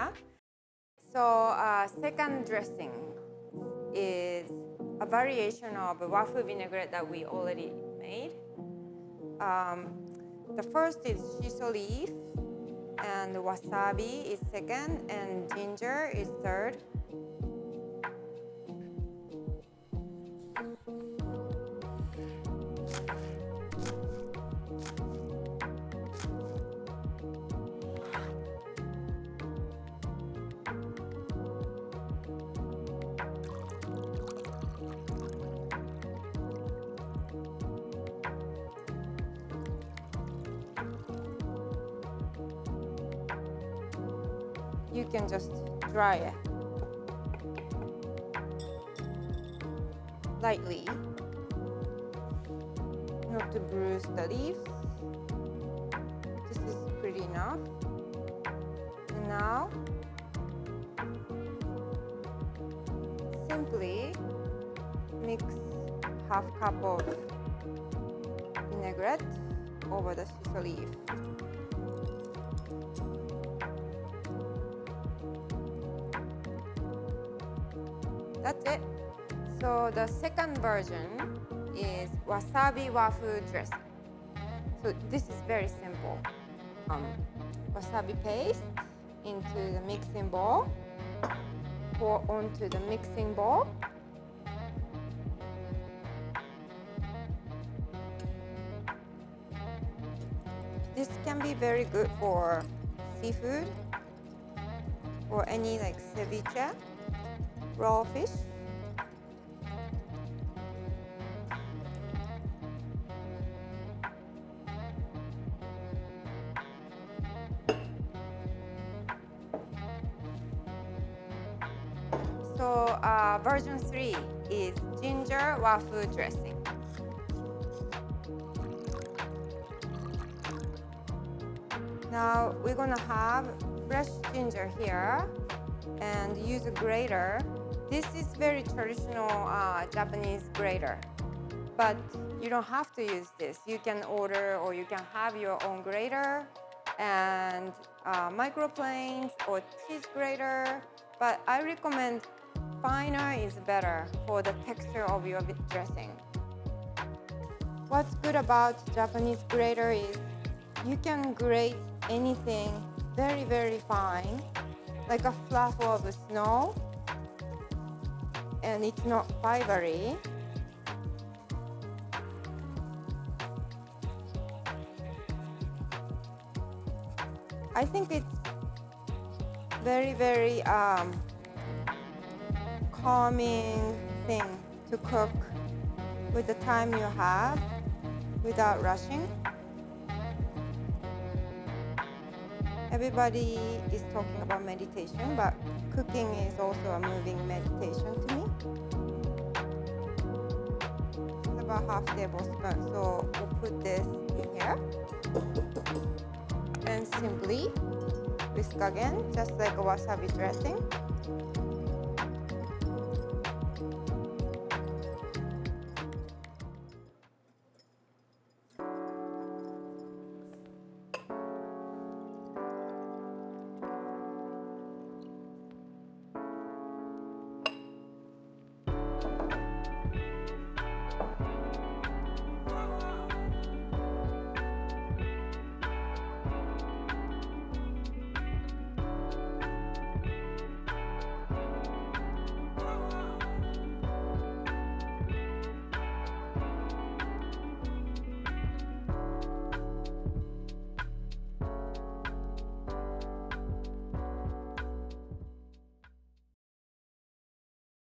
enough. So second dressing is a variation of a Wafu vinaigrette that we already made. The first is shiso leaf, and wasabi is second, and ginger is third. You can just dry it lightly, not to bruise the leaves. This is pretty enough. And now, simply mix half cup of vinaigrette over the shiso leaf. That's it. So the second version is wasabi Wafū dressing. So this is very simple. Wasabi paste into the mixing bowl, pour onto the mixing bowl. This can be very good for seafood or any like ceviche, raw fish. So version 3 is ginger Wafū dressing. Now we're gonna have fresh ginger here and use a grater. This is very traditional Japanese grater, but you don't have to use this. You can order or you can have your own grater and microplanes or cheese grater, but I recommend finer is better for the texture of your dressing. What's good about Japanese grater is you can grate anything very, very fine, like a fluff of snow, and it's not fibery. I think it's very, very calming thing to cook with the time you have without rushing. Everybody is talking about meditation, but cooking is also a moving meditation to me. It's about half tablespoon, so we'll put this in here. And simply whisk again, just like a wasabi dressing.